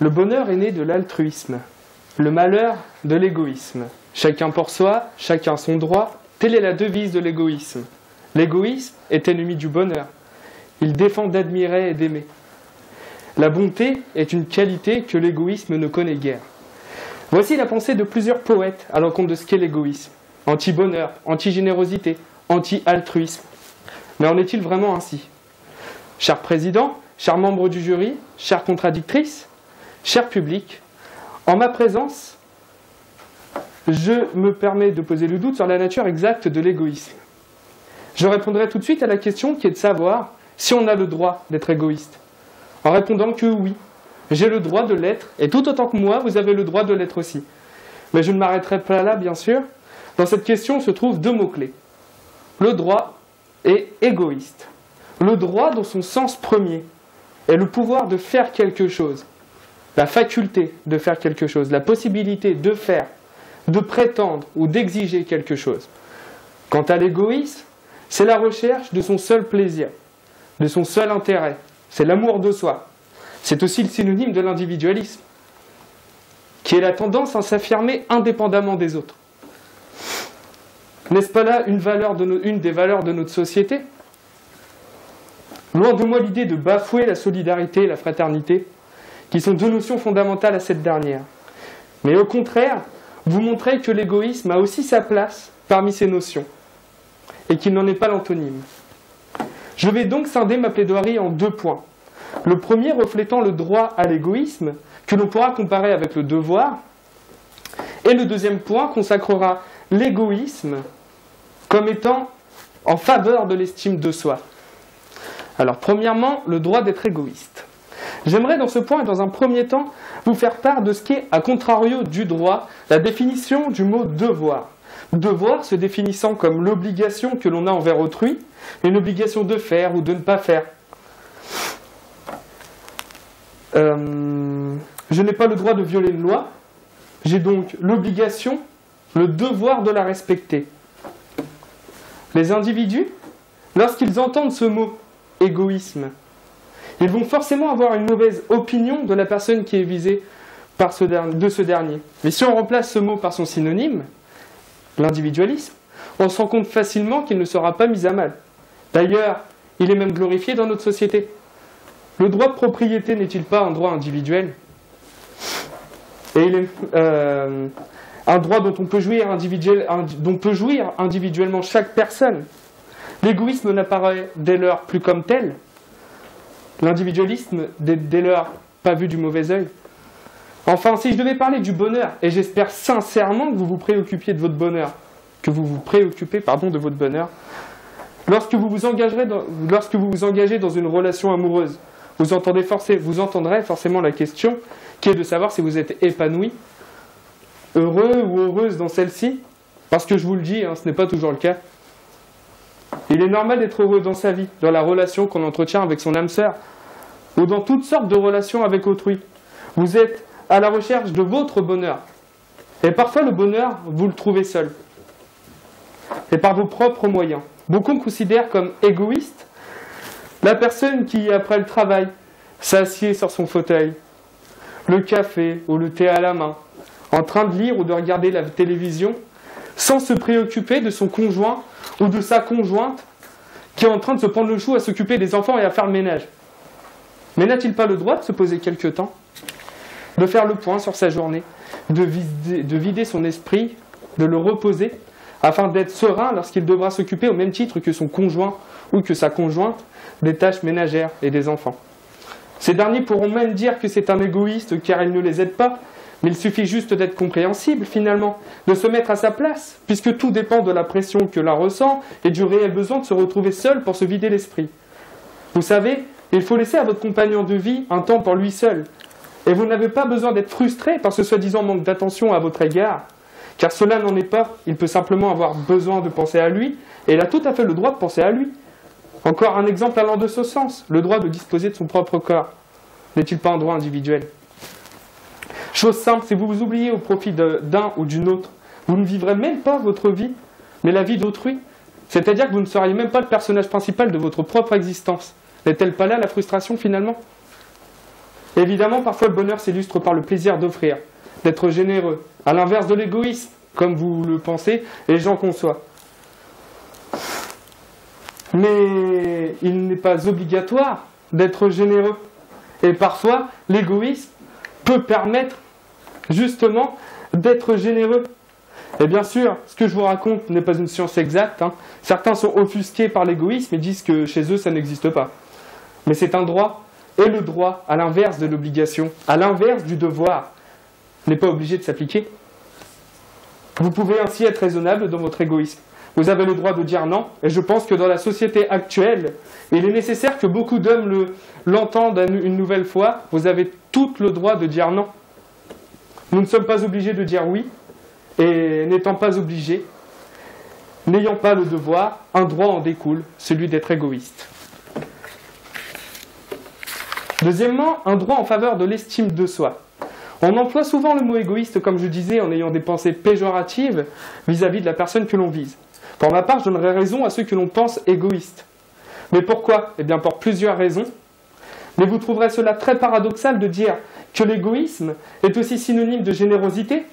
Le bonheur est né de l'altruisme, le malheur de l'égoïsme. Chacun pour soi, chacun son droit, telle est la devise de l'égoïsme. L'égoïsme est ennemi du bonheur. Il défend d'admirer et d'aimer. La bonté est une qualité que l'égoïsme ne connaît guère. Voici la pensée de plusieurs poètes à l'encontre de ce qu'est l'égoïsme. Anti-bonheur, anti-générosité, anti-altruisme. Mais en est-il vraiment ainsi? Cher président, chers membres du jury, chères contradictrices, cher public, en ma présence, je me permets de poser le doute sur la nature exacte de l'égoïsme. Je répondrai tout de suite à la question qui est de savoir si on a le droit d'être égoïste. En répondant que oui, j'ai le droit de l'être, et tout autant que moi, vous avez le droit de l'être aussi. Mais je ne m'arrêterai pas là, bien sûr. Dans cette question se trouvent deux mots-clés. Le droit et égoïste. Le droit dans son sens premier est le pouvoir de faire quelque chose. La faculté de faire quelque chose, la possibilité de faire, de prétendre ou d'exiger quelque chose. Quant à l'égoïsme, c'est la recherche de son seul plaisir, de son seul intérêt. C'est l'amour de soi. C'est aussi le synonyme de l'individualisme, qui est la tendance à s'affirmer indépendamment des autres. N'est-ce pas là une des valeurs de notre société? Loin de moi l'idée de bafouer la solidarité et la fraternité, qui sont deux notions fondamentales à cette dernière. Mais au contraire, vous montrez que l'égoïsme a aussi sa place parmi ces notions, et qu'il n'en est pas l'antonyme. Je vais donc scinder ma plaidoirie en deux points. Le premier reflétant le droit à l'égoïsme, que l'on pourra comparer avec le devoir, et le deuxième point consacrera l'égoïsme comme étant en faveur de l'estime de soi. Alors, premièrement, le droit d'être égoïste. J'aimerais dans ce point et dans un premier temps vous faire part de ce qu'est, à contrario du droit, la définition du mot devoir. Devoir se définissant comme l'obligation que l'on a envers autrui, une obligation de faire ou de ne pas faire. Je n'ai pas le droit de violer une loi, j'ai donc l'obligation, le devoir de la respecter. Les individus, lorsqu'ils entendent ce mot égoïsme, ils vont forcément avoir une mauvaise opinion de la personne qui est visée de ce dernier. Mais si on remplace ce mot par son synonyme, l'individualisme, on se rend compte facilement qu'il ne sera pas mis à mal. D'ailleurs, il est même glorifié dans notre société. Le droit de propriété n'est-il pas un droit individuel? Et il est un droit dont on peut jouir individuellement chaque personne. L'égoïsme n'apparaît dès lors plus comme tel. L'individualisme, dès lors, pas vu du mauvais œil. Enfin, si je devais parler du bonheur, et j'espère sincèrement que vous vous préoccupiez de votre bonheur, de votre bonheur, lorsque vous vous engagez dans une relation amoureuse, vous entendrez forcément la question qui est de savoir si vous êtes épanoui, heureux ou heureuse dans celle-ci, parce que je vous le dis, ce n'est pas toujours le cas. Il est normal d'être heureux dans sa vie, dans la relation qu'on entretient avec son âme sœur, ou dans toutes sortes de relations avec autrui. Vous êtes à la recherche de votre bonheur. Et parfois le bonheur, vous le trouvez seul. Et par vos propres moyens. Beaucoup considèrent comme égoïste la personne qui, après le travail, s'assied sur son fauteuil, le café ou le thé à la main, en train de lire ou de regarder la télévision, sans se préoccuper de son conjoint ou de sa conjointe qui est en train de se prendre le chou à s'occuper des enfants et à faire le ménage. Mais n'a-t-il pas le droit de se poser quelque temps, de faire le point sur sa journée, de vider son esprit, de le reposer, afin d'être serein lorsqu'il devra s'occuper au même titre que son conjoint ou que sa conjointe des tâches ménagères et des enfants? Ces derniers pourront même dire que c'est un égoïste car il ne les aide pas, mais il suffit juste d'être compréhensible finalement, de se mettre à sa place, puisque tout dépend de la pression que l'un ressent et du réel besoin de se retrouver seul pour se vider l'esprit. Vous savez, il faut laisser à votre compagnon de vie un temps pour lui seul. Et vous n'avez pas besoin d'être frustré par ce soi-disant manque d'attention à votre égard, car cela n'en est pas. Il peut simplement avoir besoin de penser à lui, et il a tout à fait le droit de penser à lui. Encore un exemple allant de ce sens, le droit de disposer de son propre corps. N'est-il pas un droit individuel? Chose simple, si vous vous oubliez au profit d'un ou d'une autre, vous ne vivrez même pas votre vie, mais la vie d'autrui. C'est-à-dire que vous ne seriez même pas le personnage principal de votre propre existence. N'est-elle pas là la frustration finalement? Évidemment, parfois le bonheur s'illustre par le plaisir d'offrir, d'être généreux, à l'inverse de l'égoïsme, comme vous le pensez, et j'en conçois. Mais il n'est pas obligatoire d'être généreux. Et parfois, l'égoïsme peut permettre justement d'être généreux. Et bien sûr, ce que je vous raconte n'est pas une science exacte. Certains sont offusqués par l'égoïsme et disent que chez eux, ça n'existe pas. Mais c'est un droit. Et le droit, à l'inverse de l'obligation, à l'inverse du devoir, n'est pas obligé de s'appliquer. Vous pouvez ainsi être raisonnable dans votre égoïsme. Vous avez le droit de dire non, et je pense que dans la société actuelle, il est nécessaire que beaucoup d'hommes l'entendent une nouvelle fois. Vous avez tout le droit de dire non. Nous ne sommes pas obligés de dire oui, et n'étant pas obligés, n'ayant pas le devoir, un droit en découle, celui d'être égoïste. Deuxièmement, un droit en faveur de l'estime de soi. On emploie souvent le mot égoïste, comme je disais, en ayant des pensées péjoratives vis-à-vis de la personne que l'on vise. Pour ma part, je donnerais raison à ceux que l'on pense égoïstes. Mais pourquoi? Eh bien, pour plusieurs raisons. Mais vous trouverez cela très paradoxal de dire que l'égoïsme est aussi synonyme de générosité,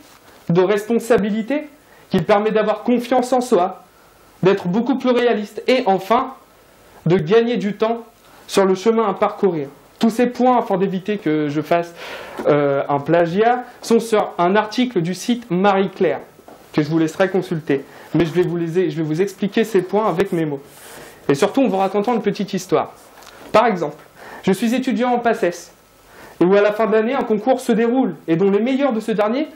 de responsabilité, qu'il permet d'avoir confiance en soi, d'être beaucoup plus réaliste et enfin, de gagner du temps sur le chemin à parcourir. Tous ces points, afin d'éviter que je fasse un plagiat, sont sur un article du site Marie-Claire, que je vous laisserai consulter. Mais je vais vous expliquer ces points avec mes mots. Et surtout en vous racontant une petite histoire. Par exemple, je suis étudiant en PACES, et où à la fin de l'année, un concours se déroule, et dont les meilleurs de ce dernier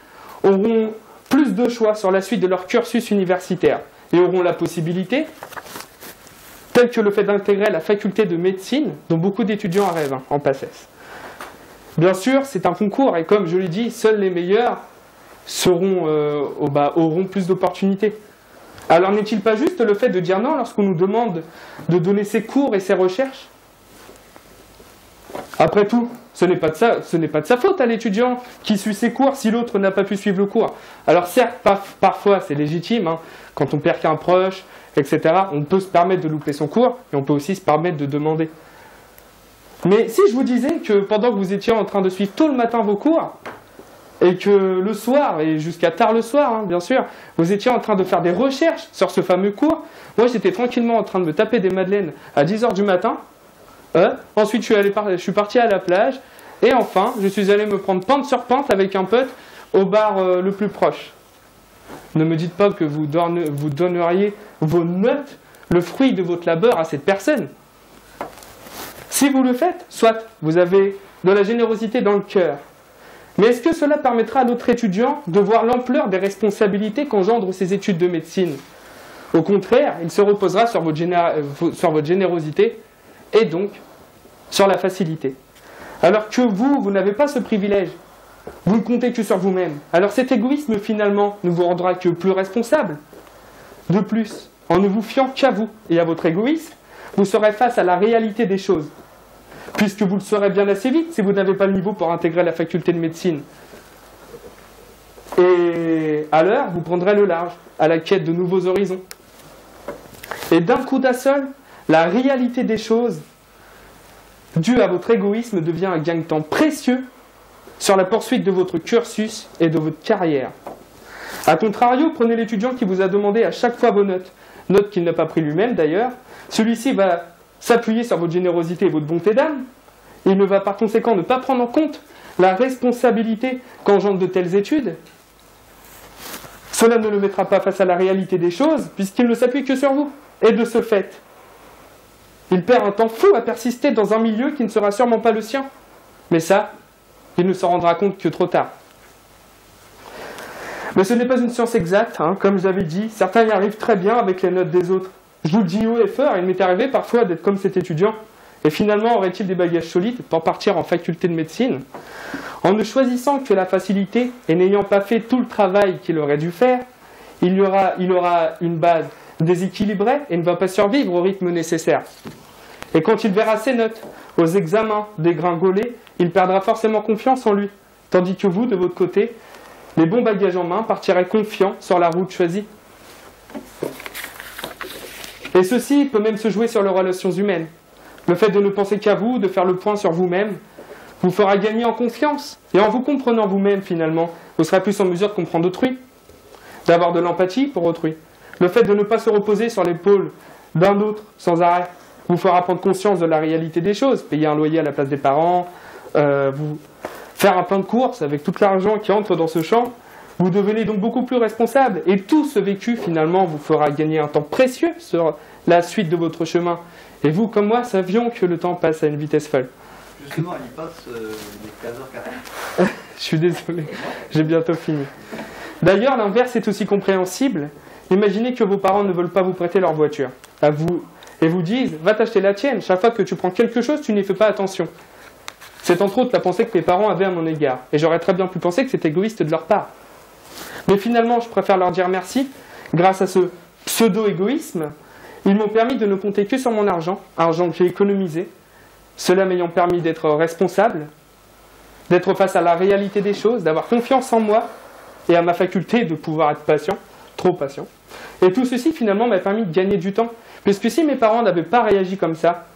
auront plus de choix sur la suite de leur cursus universitaire, et auront la possibilité, telle que le fait d'intégrer la faculté de médecine, dont beaucoup d'étudiants rêvent en PACES. Bien sûr, c'est un concours, et comme je l'ai dit, seuls les meilleurs auront plus d'opportunités. Alors n'est-il pas juste le fait de dire non lorsqu'on nous demande de donner ses cours et ses recherches? Après tout, ce n'est pas de sa faute à l'étudiant qui suit ses cours si l'autre n'a pas pu suivre le cours. Alors certes, parfois c'est légitime, quand on perd qu'un proche, etc. On peut se permettre de louper son cours, et on peut aussi se permettre de demander. Mais si je vous disais que pendant que vous étiez en train de suivre tôt le matin vos cours, et que le soir, et jusqu'à tard le soir, bien sûr, vous étiez en train de faire des recherches sur ce fameux cours, moi j'étais tranquillement en train de me taper des madeleines à 10h du matin, ensuite je suis parti à la plage, et enfin, je suis allé me prendre pente sur pente avec un pote au bar le plus proche. Ne me dites pas que vous donneriez vos notes, le fruit de votre labeur à cette personne. Si vous le faites, soit vous avez de la générosité dans le cœur. Mais est-ce que cela permettra à notre étudiant de voir l'ampleur des responsabilités qu'engendrent ses études de médecine? Au contraire, il se reposera sur votre générosité et donc sur la facilité. Alors que vous n'avez pas ce privilège. Vous ne comptez que sur vous-même. Alors cet égoïsme, finalement, ne vous rendra que plus responsable. De plus, en ne vous fiant qu'à vous et à votre égoïsme, vous serez face à la réalité des choses. Puisque vous le saurez bien assez vite si vous n'avez pas le niveau pour intégrer la faculté de médecine. Et alors, vous prendrez le large, à la quête de nouveaux horizons. Et d'un coup d'un seul, la réalité des choses, due à votre égoïsme, devient un gagne-temps précieux sur la poursuite de votre cursus et de votre carrière. A contrario, prenez l'étudiant qui vous a demandé à chaque fois vos notes, notes qu'il n'a pas pris lui-même d'ailleurs. Celui-ci va s'appuyer sur votre générosité et votre bonté d'âme. Il ne va par conséquent ne pas prendre en compte la responsabilité qu'engendrent de telles études. Cela ne le mettra pas face à la réalité des choses, puisqu'il ne s'appuie que sur vous. Et de ce fait, il perd un temps fou à persister dans un milieu qui ne sera sûrement pas le sien. Mais ça, il ne s'en rendra compte que trop tard. Mais ce n'est pas une science exacte, comme j'avais dit. Certains y arrivent très bien avec les notes des autres. Je vous le dis haut et fort, il m'est arrivé parfois d'être comme cet étudiant. Et finalement, aurait-il des bagages solides pour partir en faculté de médecine? En ne choisissant que la facilité et n'ayant pas fait tout le travail qu'il aurait dû faire, il aura une base déséquilibrée et ne va pas survivre au rythme nécessaire. Et quand il verra ses notes aux examens dégringoler, il perdra forcément confiance en lui. Tandis que vous, de votre côté, les bons bagages en main, partirez confiants sur la route choisie. Et ceci peut même se jouer sur les relations humaines. Le fait de ne penser qu'à vous, de faire le point sur vous-même, vous fera gagner en confiance. Et en vous comprenant vous-même, finalement, vous serez plus en mesure de comprendre autrui, d'avoir de l'empathie pour autrui. Le fait de ne pas se reposer sur l'épaule d'un autre sans arrêt vous fera prendre conscience de la réalité des choses. Payer un loyer à la place des parents, faire un plein de courses avec tout l'argent qui entre dans ce champ. Vous devenez donc beaucoup plus responsable. Et tout ce vécu, finalement, vous fera gagner un temps précieux sur la suite de votre chemin. Et vous, comme moi, savions que le temps passe à une vitesse folle. Justement, il passe les 15h40. Je suis désolé, j'ai bientôt fini. D'ailleurs, l'inverse est aussi compréhensible. Imaginez que vos parents ne veulent pas vous prêter leur voiture à vous, et vous disent « Va t'acheter la tienne, chaque fois que tu prends quelque chose, tu n'y fais pas attention. » C'est entre autres la pensée que mes parents avaient à mon égard. Et j'aurais très bien pu penser que c'est égoïste de leur part. Mais finalement, je préfère leur dire merci. Grâce à ce pseudo-égoïsme, ils m'ont permis de ne compter que sur mon argent que j'ai économisé. Cela m'ayant permis d'être responsable, d'être face à la réalité des choses, d'avoir confiance en moi et à ma faculté de pouvoir être patient, trop patient. Et tout ceci, finalement, m'a permis de gagner du temps. Puisque si mes parents n'avaient pas réagi comme ça,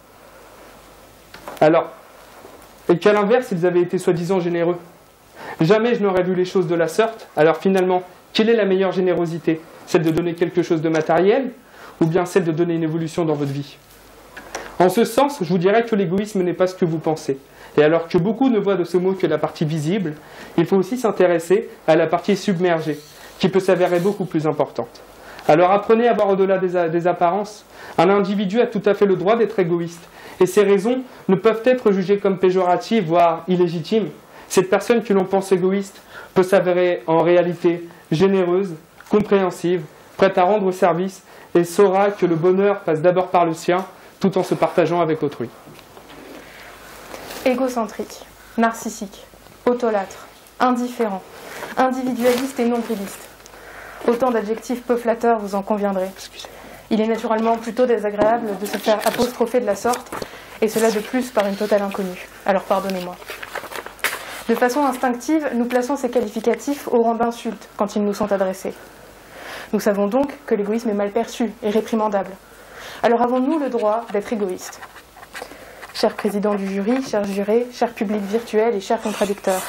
alors, et qu'à l'inverse, ils avaient été soi-disant généreux, jamais je n'aurais vu les choses de la sorte. Alors finalement, quelle est la meilleure générosité? Celle de donner quelque chose de matériel ou bien celle de donner une évolution dans votre vie? En ce sens, je vous dirais que l'égoïsme n'est pas ce que vous pensez. Et alors que beaucoup ne voient de ce mot que la partie visible, il faut aussi s'intéresser à la partie submergée, qui peut s'avérer beaucoup plus importante. Alors apprenez à voir au-delà des apparences. Un individu a tout à fait le droit d'être égoïste. Et ces raisons ne peuvent être jugées comme péjoratives, voire illégitimes. Cette personne que l'on pense égoïste peut s'avérer en réalité généreuse, compréhensive, prête à rendre service et saura que le bonheur passe d'abord par le sien, tout en se partageant avec autrui. Égocentrique, narcissique, autolâtre, indifférent, individualiste et nombriliste. Autant d'adjectifs peu flatteurs, vous en conviendrez. Il est naturellement plutôt désagréable de se faire apostropher de la sorte, et cela de plus par une totale inconnue. Alors pardonnez-moi. De façon instinctive, nous plaçons ces qualificatifs au rang d'insultes quand ils nous sont adressés. Nous savons donc que l'égoïsme est mal perçu et réprimandable. Alors avons-nous le droit d'être égoïstes? Cher président du jury, cher juré, cher public virtuel et cher contradicteur,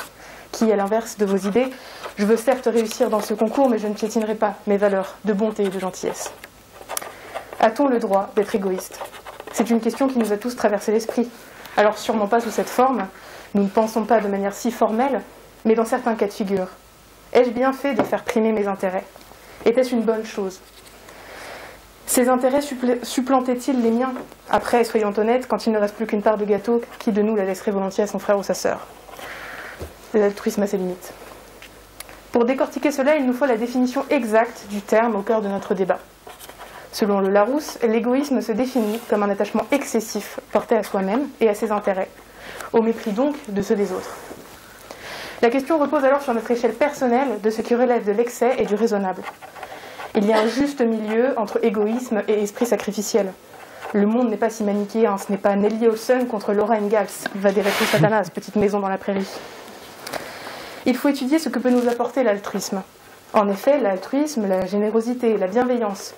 qui, à l'inverse de vos idées, je veux certes réussir dans ce concours, mais je ne piétinerai pas mes valeurs de bonté et de gentillesse. A-t-on le droit d'être égoïste? C'est une question qui nous a tous traversé l'esprit. Alors sûrement pas sous cette forme, nous ne pensons pas de manière si formelle, mais dans certains cas de figure. Ai-je bien fait de faire primer mes intérêts? Était-ce une bonne chose? Ces intérêts supplantaient-ils les miens? Après, soyons honnêtes, quand il ne reste plus qu'une part de gâteau, qui de nous la laisserait volontiers à son frère ou sa sœur? L'altruisme a ses limites. Pour décortiquer cela, il nous faut la définition exacte du terme au cœur de notre débat. Selon le Larousse, l'égoïsme se définit comme un attachement excessif porté à soi-même et à ses intérêts, au mépris donc de ceux des autres. La question repose alors sur notre échelle personnelle de ce qui relève de l'excès et du raisonnable. Il y a un juste milieu entre égoïsme et esprit sacrificiel. Le monde n'est pas si manichéen, ce n'est pas Nelly Olson contre Laura Ingalls, va des rétro Satanas, petite maison dans la prairie. Il faut étudier ce que peut nous apporter l'altruisme. En effet, l'altruisme, la générosité, la bienveillance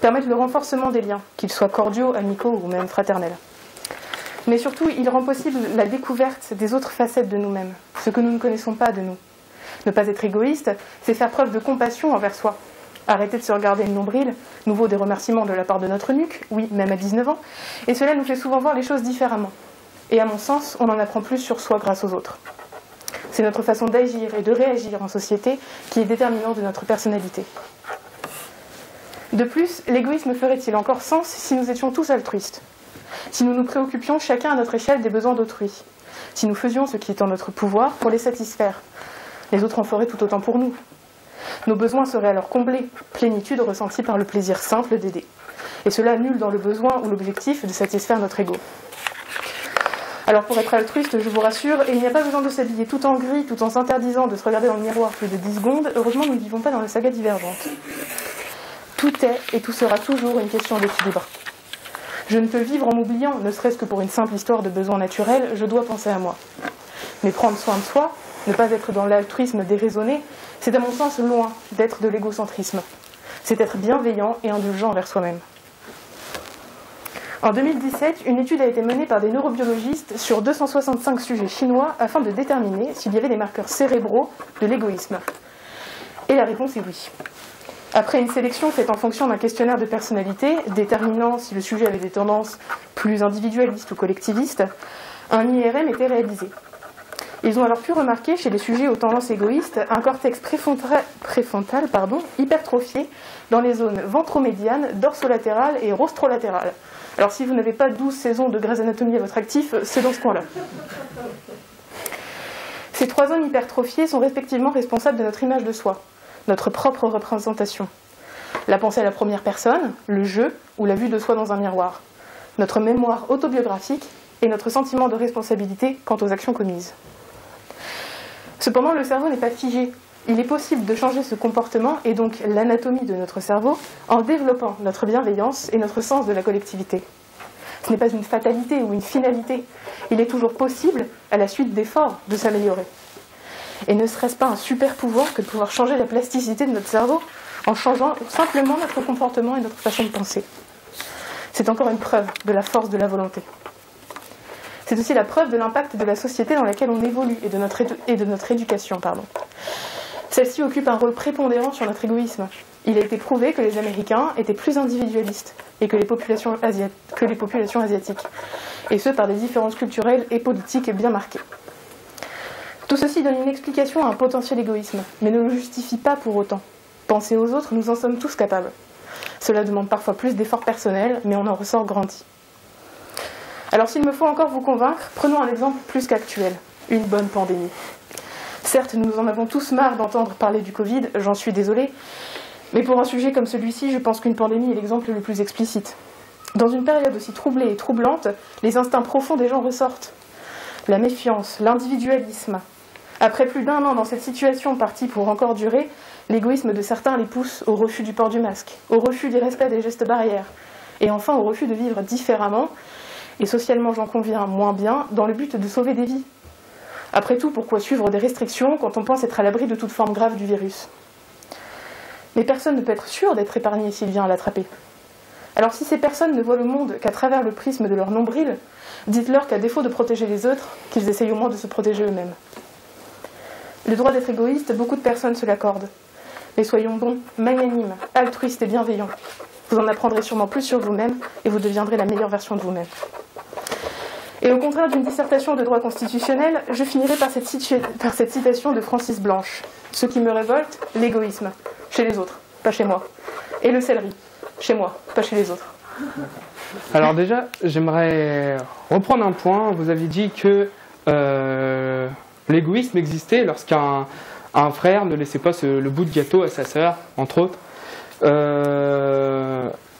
permettent le renforcement des liens, qu'ils soient cordiaux, amicaux ou même fraternels. Mais surtout, il rend possible la découverte des autres facettes de nous-mêmes, ce que nous ne connaissons pas de nous. Ne pas être égoïste, c'est faire preuve de compassion envers soi. Arrêter de se regarder le nombril, nous vaut des remerciements de la part de notre nuque, oui, même à 19 ans, et cela nous fait souvent voir les choses différemment. Et à mon sens, on en apprend plus sur soi grâce aux autres. C'est notre façon d'agir et de réagir en société qui est déterminante de notre personnalité. De plus, l'égoïsme ferait-il encore sens si nous étions tous altruistes? Si nous nous préoccupions chacun à notre échelle des besoins d'autrui? Si nous faisions ce qui est en notre pouvoir pour les satisfaire? Les autres en feraient tout autant pour nous. Nos besoins seraient alors comblés, plénitude ressentie par le plaisir simple d'aider. Et cela nul dans le besoin ou l'objectif de satisfaire notre ego. Alors pour être altruiste, je vous rassure, il n'y a pas besoin de s'habiller tout en gris, tout en s'interdisant de se regarder dans le miroir plus de 10 secondes. Heureusement, nous ne vivons pas dans la saga Divergente. Tout est et tout sera toujours une question d'équilibre. Je ne peux vivre en m'oubliant, ne serait-ce que pour une simple histoire de besoin naturel, je dois penser à moi. Mais prendre soin de soi, ne pas être dans l'altruisme déraisonné, c'est à mon sens loin d'être de l'égocentrisme. C'est être bienveillant et indulgent envers soi-même. En 2017, une étude a été menée par des neurobiologistes sur 265 sujets chinois afin de déterminer s'il y avait des marqueurs cérébraux de l'égoïsme. Et la réponse est oui. Après une sélection faite en fonction d'un questionnaire de personnalité, déterminant si le sujet avait des tendances plus individualistes ou collectivistes, un IRM était réalisé. Ils ont alors pu remarquer chez les sujets aux tendances égoïstes un cortex préfrontal hypertrophié dans les zones ventromédiane, dorsolatérale et rostrolatérale. Alors si vous n'avez pas 12 saisons de Grey's Anatomy à votre actif, c'est dans ce coin-là. Ces trois zones hypertrophiées sont respectivement responsables de notre image de soi, notre propre représentation. La pensée à la première personne, le jeu ou la vue de soi dans un miroir, notre mémoire autobiographique et notre sentiment de responsabilité quant aux actions commises. Cependant, le cerveau n'est pas figé. Il est possible de changer ce comportement et donc l'anatomie de notre cerveau en développant notre bienveillance et notre sens de la collectivité. Ce n'est pas une fatalité ou une finalité. Il est toujours possible, à la suite d'efforts, de s'améliorer. Et ne serait-ce pas un super pouvoir que de pouvoir changer la plasticité de notre cerveau en changeant simplement notre comportement et notre façon de penser. C'est encore une preuve de la force de la volonté. C'est aussi la preuve de l'impact de la société dans laquelle on évolue et de notre éducation. Celle-ci occupe un rôle prépondérant sur notre égoïsme. Il a été prouvé que les Américains étaient plus individualistes et que les populations asiatiques, et ce par des différences culturelles et politiques bien marquées. Tout ceci donne une explication à un potentiel égoïsme, mais ne le justifie pas pour autant. Penser aux autres, nous en sommes tous capables. Cela demande parfois plus d'efforts personnels, mais on en ressort grandi. Alors s'il me faut encore vous convaincre, prenons un exemple plus qu'actuel, une bonne pandémie. Certes, nous en avons tous marre d'entendre parler du Covid, j'en suis désolée, mais pour un sujet comme celui-ci, je pense qu'une pandémie est l'exemple le plus explicite. Dans une période aussi troublée et troublante, les instincts profonds des gens ressortent. La méfiance, l'individualisme. Après plus d'1 an dans cette situation partie pour encore durer, l'égoïsme de certains les pousse au refus du port du masque, au refus du respect des gestes barrières, et enfin au refus de vivre différemment, et socialement j'en conviens moins bien, dans le but de sauver des vies. Après tout, pourquoi suivre des restrictions quand on pense être à l'abri de toute forme grave du virus? Mais personne ne peut être sûr d'être épargné s'il vient à l'attraper. Alors si ces personnes ne voient le monde qu'à travers le prisme de leur nombril, dites-leur qu'à défaut de protéger les autres, qu'ils essayent au moins de se protéger eux-mêmes. Le droit d'être égoïste, beaucoup de personnes se l'accordent. Mais soyons bons, magnanimes, altruistes et bienveillants. Vous en apprendrez sûrement plus sur vous-même et vous deviendrez la meilleure version de vous-même. Et au contraire d'une dissertation de droit constitutionnel, je finirai par cette citation de Francis Blanche. Ce qui me révolte, l'égoïsme. Chez les autres, pas chez moi. Et le céleri. Chez moi, pas chez les autres. Alors déjà, j'aimerais reprendre un point. Vous avez dit que l'égoïsme existait lorsqu'un frère ne laissait pas le bout de gâteau à sa sœur, entre autres.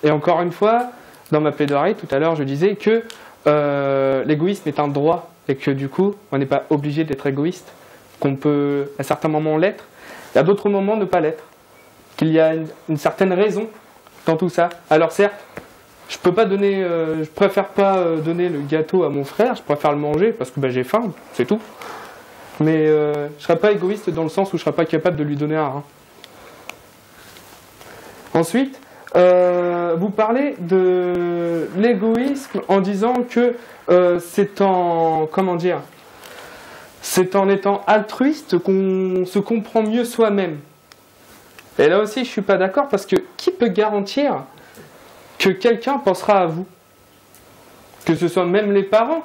Et encore une fois, dans ma plaidoirie, tout à l'heure, je disais que l'égoïsme est un droit et que du coup, on n'est pas obligé d'être égoïste, qu'on peut à certains moments l'être, et à d'autres moments ne pas l'être, qu'il y a une certaine raison dans tout ça. Alors certes, je préfère pas donner le gâteau à mon frère, je préfère le manger parce que j'ai faim, c'est tout. Mais je serais pas égoïste dans le sens où je serais pas capable de lui donner un rein. Ensuite, vous parlez de l'égoïsme en disant que c'est en étant altruiste qu'on se comprend mieux soi-même. Et là aussi, je suis pas d'accord parce que qui peut garantir que quelqu'un pensera à vous? Que ce soit même les parents.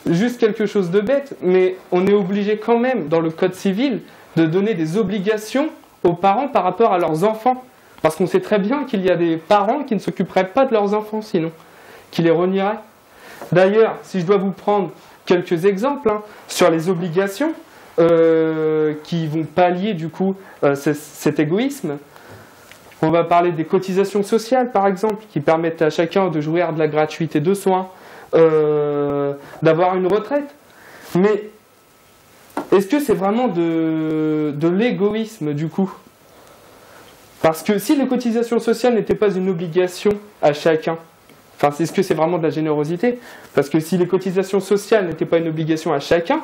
Juste quelque chose de bête, mais on est obligé quand même, dans le code civil, de donner des obligations aux parents par rapport à leurs enfants. Parce qu'on sait très bien qu'il y a des parents qui ne s'occuperaient pas de leurs enfants sinon, qui les renieraient. D'ailleurs, si je dois vous prendre quelques exemples sur les obligations qui vont pallier du coup cet égoïsme, on va parler des cotisations sociales par exemple, qui permettent à chacun de jouir de la gratuité de soins, d'avoir une retraite. Mais est-ce que c'est vraiment de l'égoïsme du coup? Parce que si les cotisations sociales n'étaient pas une obligation à chacun, est-ce que c'est vraiment de la générosité? Parce que si les cotisations sociales n'étaient pas une obligation à chacun,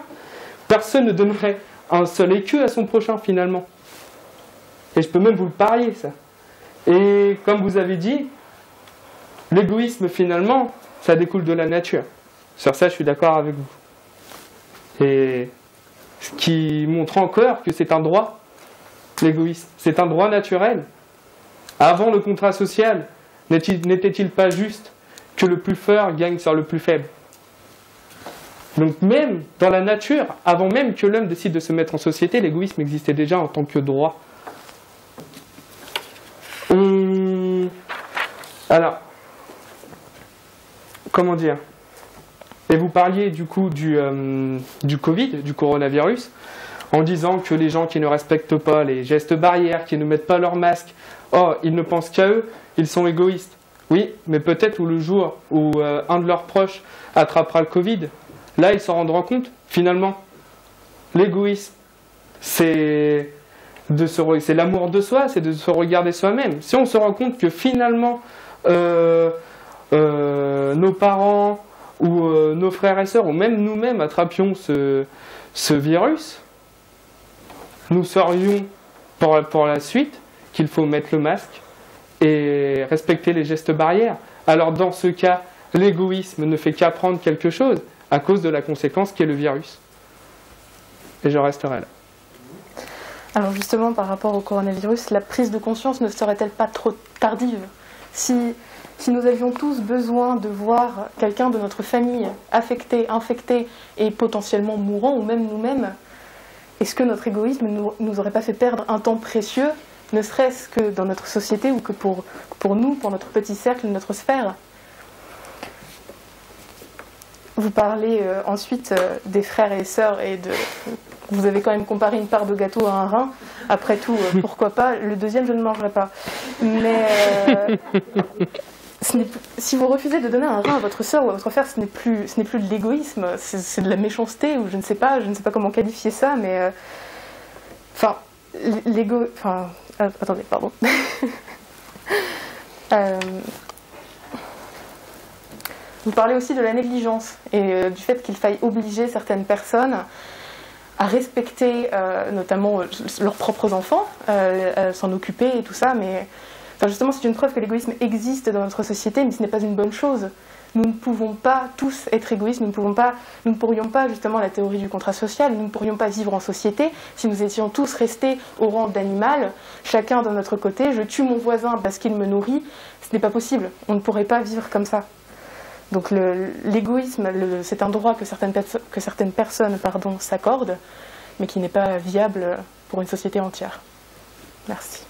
personne ne donnerait un seul écu à son prochain finalement. Et je peux même vous le parier ça. Et comme vous avez dit, L'égoïsme, finalement, ça découle de la nature. Sur ça, je suis d'accord avec vous. Et ce qui montre encore que c'est un droit, l'égoïsme. C'est un droit naturel. Avant le contrat social, n'était-il pas juste que le plus fort gagne sur le plus faible? Donc même dans la nature, avant même que l'homme décide de se mettre en société, l'égoïsme existait déjà en tant que droit. Alors, comment dire? Et vous parliez du coup du Covid, du coronavirus, en disant que les gens qui ne respectent pas les gestes barrières, qui ne mettent pas leur masque, oh, ils ne pensent qu'à eux, ils sont égoïstes. Oui, mais peut-être le jour où un de leurs proches attrapera le Covid, là ils s'en rendront compte, finalement. L'égoïsme, c'est l'amour de soi, c'est de se regarder soi-même. Si on se rend compte que finalement, nos parents ou nos frères et sœurs, ou même nous-mêmes attrapions ce virus, nous saurions pour la suite qu'il faut mettre le masque et respecter les gestes barrières. Alors dans ce cas, l'égoïsme ne fait qu'apprendre quelque chose à cause de la conséquence qu'est le virus. Et je resterai là. Alors justement, par rapport au coronavirus, la prise de conscience ne serait-elle pas trop tardive? Si nous avions tous besoin de voir quelqu'un de notre famille affecté, infecté et potentiellement mourant, ou même nous-mêmes, est-ce que notre égoïsme ne nous aurait pas fait perdre un temps précieux, ne serait-ce que dans notre société ou que pour nous, pour notre petit cercle, notre sphère? Vous parlez ensuite des frères et sœurs et de... Vous avez quand même comparé une part de gâteau à un rein. Après tout, pourquoi pas? Le deuxième, je ne mangerai pas. Mais si vous refusez de donner un rein à votre sœur ou à votre frère, ce n'est plus de l'égoïsme, c'est de la méchanceté, ou je ne sais pas comment qualifier ça, mais... Enfin, attendez, pardon. Vous parlez aussi de la négligence et du fait qu'il faille obliger certaines personnes à respecter notamment leurs propres enfants, à s'en occuper et tout ça, mais enfin, justement c'est une preuve que l'égoïsme existe dans notre société, mais ce n'est pas une bonne chose. Nous ne pouvons pas tous être égoïstes, nous ne pourrions pas, justement, la théorie du contrat social, nous ne pourrions pas vivre en société si nous étions tous restés au rang d'animal, chacun de notre côté, je tue mon voisin parce qu'il me nourrit, ce n'est pas possible, on ne pourrait pas vivre comme ça. Donc l'égoïsme, c'est un droit que certaines personnes s'accordent, mais qui n'est pas viable pour une société entière. Merci.